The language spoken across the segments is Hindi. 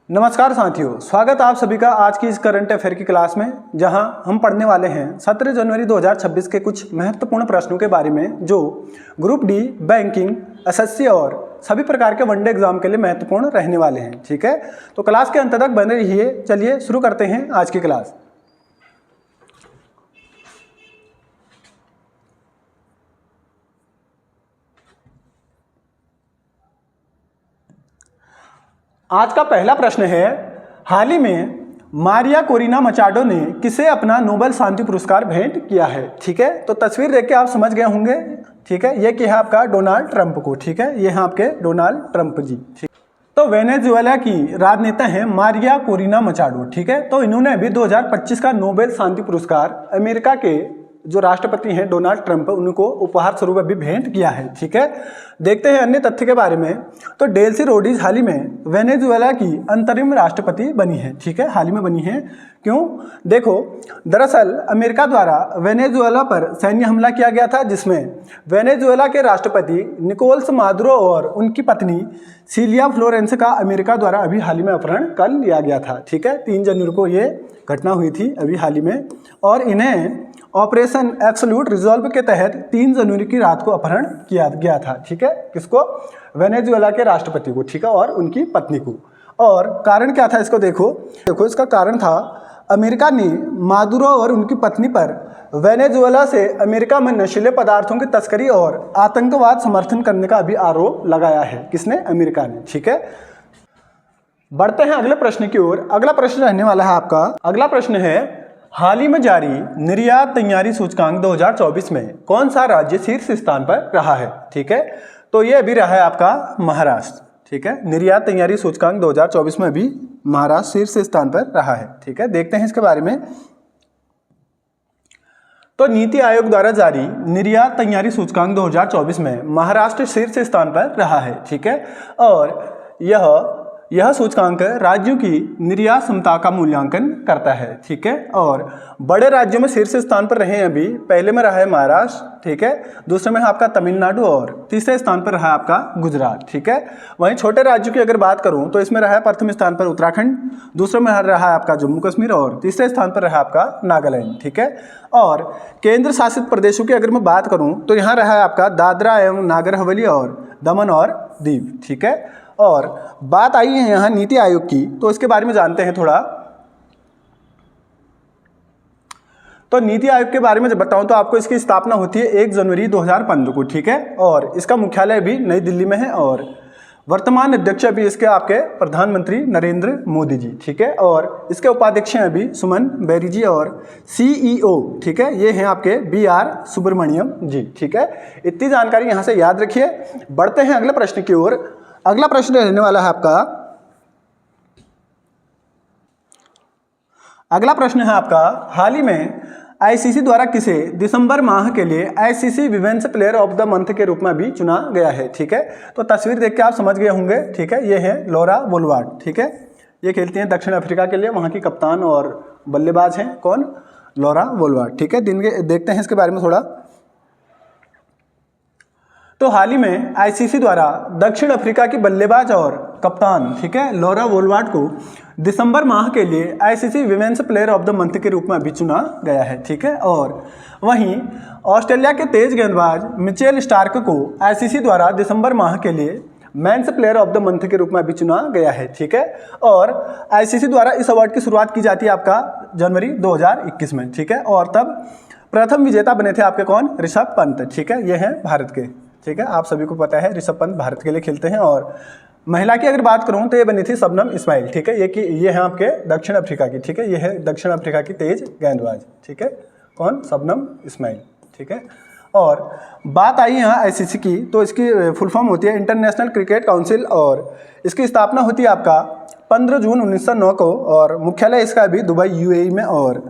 नमस्कार साथियों, स्वागत आप सभी का आज की इस करंट अफेयर की क्लास में, जहां हम पढ़ने वाले हैं 17 जनवरी 2026 के कुछ महत्वपूर्ण प्रश्नों के बारे में जो ग्रुप डी, बैंकिंग, एसएससी और सभी प्रकार के वनडे एग्जाम के लिए महत्वपूर्ण रहने वाले हैं। ठीक है, तो क्लास के अंत तक बने रहिए। चलिए शुरू करते हैं आज की क्लास। आज का पहला प्रश्न है, हाल ही में मारिया कोरिना मचाडो ने किसे अपना नोबेल शांति पुरस्कार भेंट किया है। ठीक है, तो तस्वीर देख के आप समझ गए होंगे। ठीक है, ये क्या है आपका डोनाल्ड ट्रंप को। ठीक है, ये हैं आपके डोनाल्ड ट्रंप जी। ठीक, तो वेनेजुएला की राजनेता हैं मारिया कोरिना मचाडो। ठीक है, तो इन्होंने अभी 2025 का नोबेल शांति पुरस्कार अमेरिका के जो राष्ट्रपति हैं डोनाल्ड ट्रंप, उनको उपहार स्वरूप अभी भेंट किया है। ठीक है, देखते हैं अन्य तथ्य के बारे में। तो डेल्सी रोड्रिग्स हाल ही में वेनेजुएला की अंतरिम राष्ट्रपति बनी है। ठीक है, हाल ही में बनी है। क्यों? देखो, दरअसल अमेरिका द्वारा वेनेजुएला पर सैन्य हमला किया गया था, जिसमें वेनेजुएला के राष्ट्रपति निकोलस मादुरो और उनकी पत्नी सिलिया फ्लोरेंस का अमेरिका द्वारा अभी हाल ही में अपहरण कर लिया गया था। ठीक है, 3 जनवरी को ये घटना हुई थी अभी हाल ही में, और इन्हें ऑपरेशन एब्सोल्यूट रिजॉल्व के तहत 3 जनवरी की रात को अपहरण किया गया था। ठीक है, किसको? वेनेजुएला के राष्ट्रपति को। ठीक है, और उनकी पत्नी को। और कारण क्या था इसको देखो, इसका कारण था अमेरिका ने मादुरो और उनकी पत्नी पर वेनेजुएला से अमेरिका में नशीले पदार्थों की तस्करी और आतंकवाद समर्थन करने का अभी आरोप लगाया है। किसने? अमेरिका ने। ठीक है, बढ़ते हैं अगले प्रश्न की ओर। अगला प्रश्न रहने वाला है आपका, अगला प्रश्न है, हाल ही में जारी निर्यात तैयारी सूचकांक 2024 में कौन सा राज्य शीर्ष स्थान पर रहा है। ठीक है, तो ये अभी रहा है आपका महाराष्ट्र। ठीक है, निर्यात तैयारी सूचकांक 2024 में अभी महाराष्ट्र शीर्ष स्थान पर रहा है। ठीक है, देखते हैं इसके बारे में। तो नीति आयोग द्वारा जारी निर्यात तैयारी सूचकांक 2024 में महाराष्ट्र शीर्ष स्थान पर रहा है। ठीक है, और यह सूचकांक राज्यों की निर्यात क्षमता का मूल्यांकन करता है। ठीक है, और बड़े राज्यों में शीर्ष स्थान पर रहे हैं अभी। पहले में रहा है महाराष्ट्र। ठीक है, दूसरे में है आपका तमिलनाडु और तीसरे स्थान पर रहा है आपका गुजरात। ठीक है, वहीं छोटे राज्यों की अगर बात करूं तो इसमें रहा है प्रथम स्थान पर उत्तराखंड, दूसरे में रहा है आपका जम्मू कश्मीर और तीसरे स्थान पर रहा आपका नागालैंड। ठीक है, और केंद्र शासित प्रदेशों की अगर मैं बात करूँ तो यहाँ रहा है आपका दादरा एवं नागर हवेली और दमन और दीव। ठीक है, और बात आई है यहाँ नीति आयोग की, तो इसके बारे में जानते हैं थोड़ा। तो नीति आयोग के बारे में जब बताऊं तो आपको इसकी स्थापना होती है 1 जनवरी 2015 को। ठीक है, और इसका मुख्यालय भी नई दिल्ली में है, और वर्तमान अध्यक्ष अभी इसके आपके प्रधानमंत्री नरेंद्र मोदी जी। ठीक है, और इसके उपाध्यक्ष हैं अभी सुमन बेरी जी, और CEO ठीक है ये हैं आपके BR सुब्रमण्यम जी। ठीक है, इतनी जानकारी यहाँ से याद रखिए। बढ़ते हैं अगले प्रश्न की ओर। अगला प्रश्न रहने वाला है आपका, अगला प्रश्न है आपका, हाल ही में ICC द्वारा किसे दिसंबर माह के लिए ICC women's player of the month के रूप में भी चुना गया है। ठीक है, तो तस्वीर देख के आप समझ गए होंगे। ठीक है, ये है लॉरा वोलवार्ड। ठीक है, ये खेलती हैं दक्षिण अफ्रीका के लिए, वहाँ की कप्तान और बल्लेबाज हैं कौन? Laura Wolvaardt. ठीक है, देखते हैं इसके बारे में थोड़ा। तो हाल ही में ICC द्वारा दक्षिण अफ्रीका की बल्लेबाज और कप्तान ठीक है लॉरा वोलवार्ड को दिसंबर माह के लिए ICC women's player of the month के रूप में अभी चुना गया है। ठीक है, और वहीं ऑस्ट्रेलिया के तेज गेंदबाज मिचेल स्टार्क को ICC द्वारा दिसंबर माह के लिए men's player of the month के रूप में अभी चुना गया है। ठीक है, और ICC द्वारा इस अवार्ड की शुरुआत की जाती है आपका जनवरी 2021 में। ठीक है, और तब प्रथम विजेता बने थे आपके कौन? ऋषभ पंत। ठीक है, ये हैं भारत के। ठीक है, आप सभी को पता है ऋषभ पंत भारत के लिए खेलते हैं। और महिला की अगर बात करूं तो ये बनी थी शबनम इस्माइल। ठीक है, ये है आपके दक्षिण अफ्रीका की। ठीक है, ये है दक्षिण अफ्रीका की तेज गेंदबाज। ठीक है, कौन? शबनम इस्माइल। ठीक है, और बात आई यहाँ ICC की, तो इसकी फुल फॉर्म होती है इंटरनेशनल क्रिकेट काउंसिल, और इसकी स्थापना होती है आपका 15 जून 1909 को, और मुख्यालय इसका अभी दुबई UAE में, और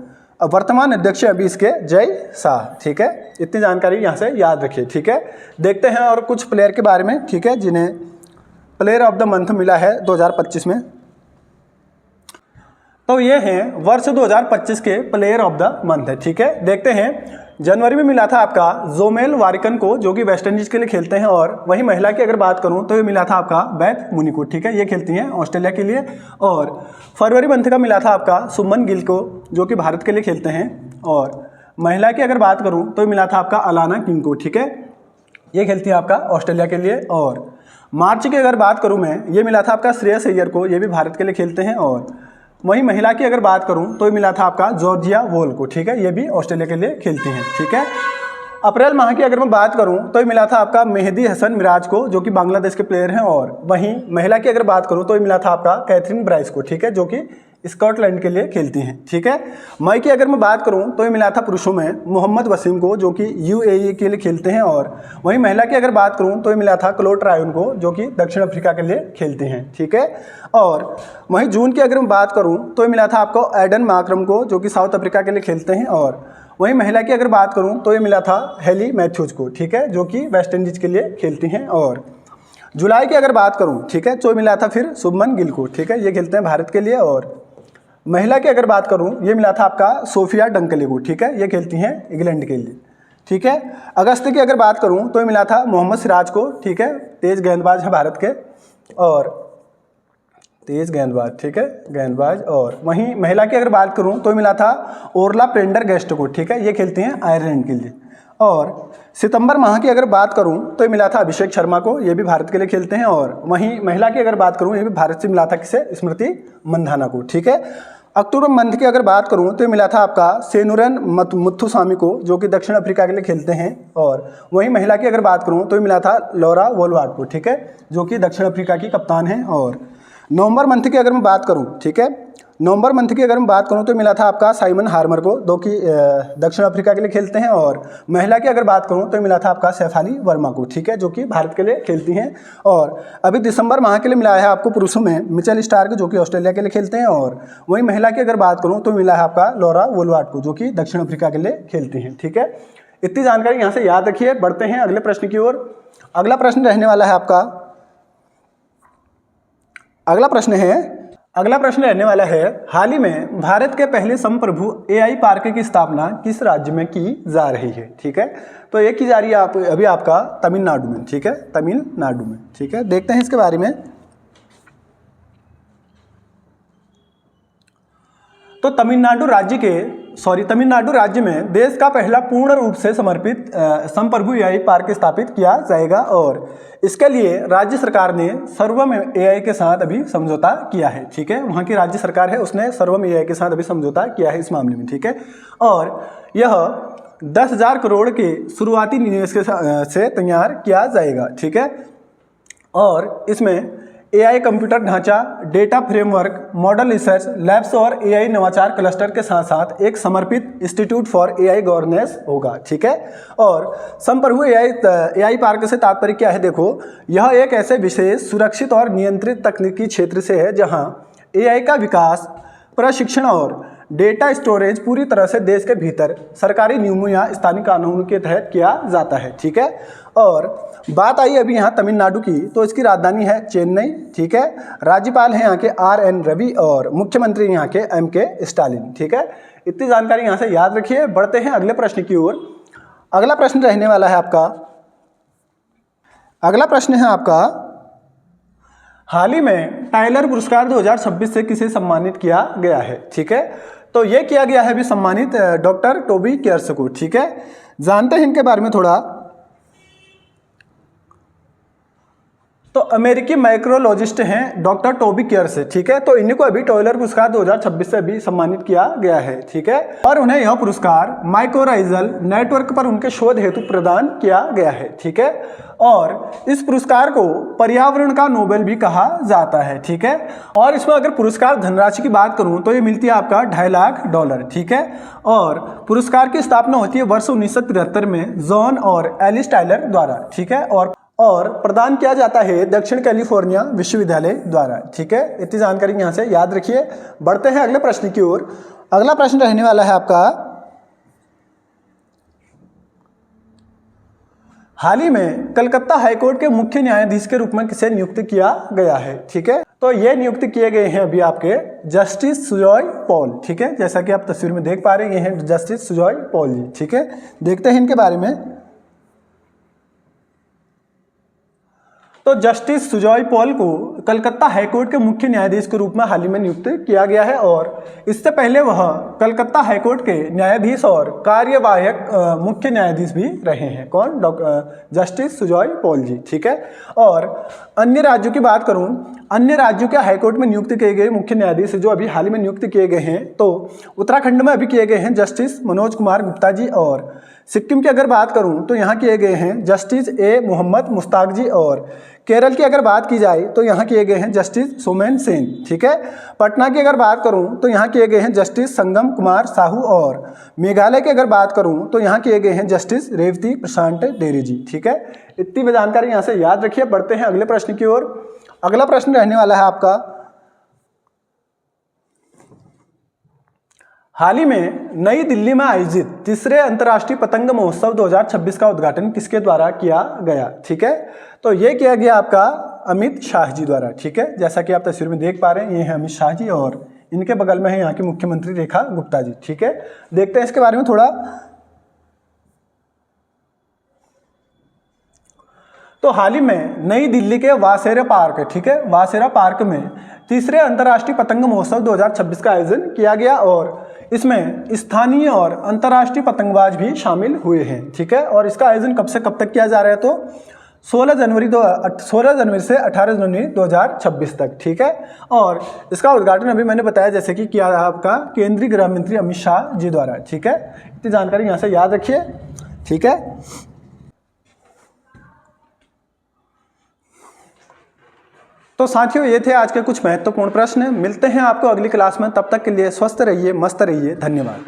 वर्तमान अध्यक्ष अभी इसके जय शाह। ठीक है, इतनी जानकारी यहाँ से याद रखिए। ठीक है, देखते हैं और कुछ प्लेयर के बारे में। ठीक है, जिन्हें प्लेयर ऑफ द मंथ मिला है 2025 में। तो ये हैं वर्ष 2025 के प्लेयर ऑफ द मंथ है। ठीक है, देखते हैं जनवरी में मिला था आपका जोमेल वारिकन को, जो कि वेस्ट इंडीज के लिए खेलते हैं। और वहीं महिला की अगर बात करूं तो ये मिला था आपका बेथ मुनी को, ठीक है, ये खेलती हैं ऑस्ट्रेलिया के लिए। और फरवरी मंथ का मिला था आपका सुमन गिल को, जो कि भारत के लिए खेलते हैं। और महिला की अगर बात करूं तो मिला था आपका अलाना किंग को, ठीक है, ये खेलती है आपका ऑस्ट्रेलिया के लिए। और मार्च की अगर बात करूं मैं, ये मिला था आपका श्रेयस अय्यर को, ये भी भारत के लिए खेलते हैं। और वहीं महिला की अगर बात करूं तो मिला था आपका जॉर्जिया वॉल को, ठीक है, ये भी ऑस्ट्रेलिया के लिए खेलती हैं, ठीक है। अप्रैल माह की अगर मैं बात करूं तो मिला था आपका मेहदी हसन मिराज को, जो कि बांग्लादेश के प्लेयर हैं। और वहीं महिला की अगर बात करूं तो मिला था आपका कैथरीन ब्राइस को, ठीक है, जो कि स्कॉटलैंड के लिए खेलती हैं, ठीक है। मई की अगर मैं बात करूं तो ये मिला था पुरुषों में मोहम्मद वसीम को, जो कि यूएई के लिए खेलते हैं। और वहीं महिला की अगर बात करूं तो ये मिला था क्लोड ट्रायन को, जो कि दक्षिण अफ्रीका के लिए खेलते हैं, ठीक है। और वहीं जून की अगर मैं बात करूं तो ये मिला था आपको एडन मार्क्रम को, जो कि साउथ अफ्रीका के लिए खेलते हैं। और वहीं महिला की अगर बात करूं तो ये मिला था हेली मैथ्यूज को, ठीक है, जो कि वेस्ट इंडीज के लिए खेलती हैं। और जुलाई की अगर बात करूं, ठीक है, तो मिला था फिर शुभमन गिल को, ठीक है, ये खेलते हैं भारत के लिए। और महिला की अगर बात करूं ये मिला था आपका सोफिया डंकले को, ठीक है, ये खेलती हैं इंग्लैंड के लिए, ठीक है। अगस्त की अगर बात करूं तो मिला था मोहम्मद सिराज को, ठीक है, तेज गेंदबाज है भारत के, और तेज गेंदबाज, ठीक है, गेंदबाज। और वहीं महिला की अगर बात करूं तो मिला था ओरला प्रेंडरगेस्ट को, ठीक है, ये खेलती हैं आयरलैंड के लिए। और सितंबर माह की अगर बात करूं तो ये मिला था अभिषेक शर्मा को, ये भी भारत के लिए खेलते हैं। और वहीं महिला की अगर बात करूं ये भी भारत से मिला था किसे, स्मृति मंधाना को, ठीक है। अक्टूबर मंथ की अगर बात करूं तो मिला था आपका सेनुरन मुथुसामी को, जो कि दक्षिण अफ्रीका के लिए खेलते हैं। और वहीं महिला की अगर बात करूं तो मिला था लॉरा वोलवार्ड को, ठीक है, जो कि दक्षिण अफ्रीका की कप्तान हैं। और नवंबर मंथ की अगर मैं बात करूं, ठीक है, नवंबर मंथ की अगर मैं बात करूं तो मिला था आपका साइमन हार्मर को, जो कि दक्षिण अफ्रीका के लिए खेलते हैं। और महिला की अगर बात करूं तो मिला था आपका शेफाली वर्मा को, ठीक है, जो कि भारत के लिए खेलती हैं। और अभी दिसंबर माह के लिए मिला है आपको पुरुषों में मिचेल स्टार्क, जो कि ऑस्ट्रेलिया के लिए खेलते हैं। और वहीं महिला की अगर बात करूँ तो मिला है आपका लॉरा वोलवार्ड को, जो कि दक्षिण अफ्रीका के लिए खेलती हैं, ठीक है। इतनी जानकारी यहाँ से याद रखिए। बढ़ते हैं अगले प्रश्न की ओर। अगला प्रश्न रहने वाला है आपका, अगला प्रश्न रहने वाला है, हाल ही में भारत के पहले संप्रभु एआई पार्क की स्थापना किस राज्य में की जा रही है, ठीक है। तो ये की जा रही है अभी आपका तमिलनाडु में, ठीक है, तमिलनाडु में, ठीक है। देखते हैं इसके बारे में। तो तमिलनाडु राज्य में देश का पहला पूर्ण रूप से समर्पित संप्रभु एआई पार्क स्थापित किया जाएगा। और इसके लिए राज्य सरकार ने सर्वम एआई के साथ अभी समझौता किया है, ठीक है। वहाँ की राज्य सरकार है, उसने सर्वम एआई के साथ अभी समझौता किया है इस मामले में, ठीक है। और यह 10,000 करोड़ के शुरुआती निवेश से तैयार किया जाएगा, ठीक है। और इसमें एआई कंप्यूटर ढांचा, data framework, model research labs और एआई नवाचार क्लस्टर के साथ साथ एक समर्पित इंस्टीट्यूट फॉर एआई गवर्नेंस होगा, ठीक है। और संप्रभु एआई पार्क से तात्पर्य क्या है, देखो, यह एक ऐसे विशेष सुरक्षित और नियंत्रित तकनीकी क्षेत्र से है जहां एआई का विकास, प्रशिक्षण और डेटा स्टोरेज पूरी तरह से देश के भीतर सरकारी नियमों या स्थानीय कानूनों के तहत किया जाता है, ठीक है। और बात आई अभी यहाँ तमिलनाडु की, तो इसकी राजधानी है चेन्नई, ठीक है। राज्यपाल हैं यहाँ के RN रवि और मुख्यमंत्री यहाँ के MK स्टालिन, ठीक है। इतनी जानकारी यहाँ से याद रखिए। बढ़ते हैं अगले प्रश्न की ओर। अगला प्रश्न रहने वाला है आपका, हाल ही में टाइलर पुरस्कार 2026 से किसे सम्मानित किया गया है, ठीक है। तो ये किया गया है अभी सम्मानित डॉक्टर टोबी केयर्स को, ठीक है। जानते हैं इनके बारे में थोड़ा। तो अमेरिकी माइक्रोलॉजिस्ट हैं डॉक्टर टोबी केयर्स, ठीक है। तो इन्हीं को अभी टाइलर पुरस्कार 2026 से अभी सम्मानित किया गया है, ठीक है। और उन्हें यह पुरस्कार माइक्रोराइजल नेटवर्क पर उनके शोध हेतु प्रदान किया गया है, ठीक है। और इस पुरस्कार को पर्यावरण का नोबेल भी कहा जाता है, ठीक है। और इसमें अगर पुरस्कार धनराशि की बात करूं तो ये मिलती है आपका $2.5 लाख, ठीक है। और पुरस्कार की स्थापना होती है वर्ष 1973 में जॉन और एलिस टाइलर द्वारा, ठीक है। और प्रदान किया जाता है दक्षिण कैलिफोर्निया विश्वविद्यालय द्वारा, ठीक है। इतनी जानकारी यहाँ से याद रखिए। बढ़ते हैं अगले प्रश्न की ओर। अगला प्रश्न रहने वाला है आपका, हाल ही में कलकत्ता हाईकोर्ट के मुख्य न्यायाधीश के रूप में किसे नियुक्त किया गया है? ठीक है, तो ये नियुक्त किए गए हैं अभी आपके जस्टिस सुजॉय पॉल। ठीक है, जैसा कि आप तस्वीर में देख पा रहे हैं, ये हैं जस्टिस सुजॉय पॉल जी। ठीक है, देखते हैं इनके बारे में। तो जस्टिस सुजॉय पॉल को कलकत्ता हाईकोर्ट के मुख्य न्यायाधीश के रूप में हाल ही में नियुक्त किया गया है और इससे पहले वह कलकत्ता हाईकोर्ट के न्यायाधीश और कार्यवाहक मुख्य न्यायाधीश भी रहे हैं। कौन? जस्टिस सुजॉय पॉल जी। ठीक है, और अन्य राज्यों की बात करूं, अन्य राज्यों के हाईकोर्ट में नियुक्त किए गए मुख्य न्यायाधीश जो अभी हाल ही में नियुक्त किए गए हैं, तो उत्तराखंड में अभी किए गए हैं जस्टिस मनोज कुमार गुप्ता जी, और सिक्किम की अगर बात करूं तो यहाँ किए गए हैं जस्टिस ए मोहम्मद मुश्ताक जी, और केरल की अगर बात की जाए तो यहाँ किए गए हैं जस्टिस सोमेन सेन। ठीक है, पटना की अगर बात करूं तो यहाँ किए गए हैं जस्टिस संगम कुमार साहू, और मेघालय की अगर बात करूं तो यहाँ किए गए हैं जस्टिस रेवती प्रशांत डेरी जी। ठीक है, इतनी जानकारी यहाँ से याद रखिए। बढ़ते हैं अगले प्रश्न की ओर। अगला प्रश्न रहने वाला है आपका, हाल ही में नई दिल्ली में आयोजित तीसरे अंतर्राष्ट्रीय पतंग महोत्सव 2026 का उद्घाटन किसके द्वारा किया गया? ठीक है, तो ये किया गया आपका अमित शाह जी द्वारा। ठीक है, जैसा कि आप तस्वीर में देख पा रहे हैं, ये है अमित शाह जी और इनके बगल में है यहाँ की मुख्यमंत्री रेखा गुप्ता जी। ठीक है, देखते हैं इसके बारे में थोड़ा। तो हाल ही में नई दिल्ली के वासेरा पार्क, ठीक है, वासेरा पार्क में तीसरे अंतर्राष्ट्रीय पतंग महोत्सव 2026 का आयोजन किया गया और इसमें स्थानीय और अंतर्राष्ट्रीय पतंगबाज भी शामिल हुए हैं। ठीक है, और इसका आयोजन कब से कब तक किया जा रहा है? तो 16 जनवरी से 18 जनवरी 2026 तक। ठीक है, और इसका उद्घाटन अभी मैंने बताया जैसे कि किया आपका केंद्रीय गृह मंत्री अमित शाह जी द्वारा। ठीक है, इतनी जानकारी यहाँ से याद रखिए। ठीक है, तो साथियों ये थे आज के कुछ महत्वपूर्ण प्रश्न। मिलते हैं आपको अगली क्लास में, तब तक के लिए स्वस्थ रहिए, मस्त रहिए, धन्यवाद।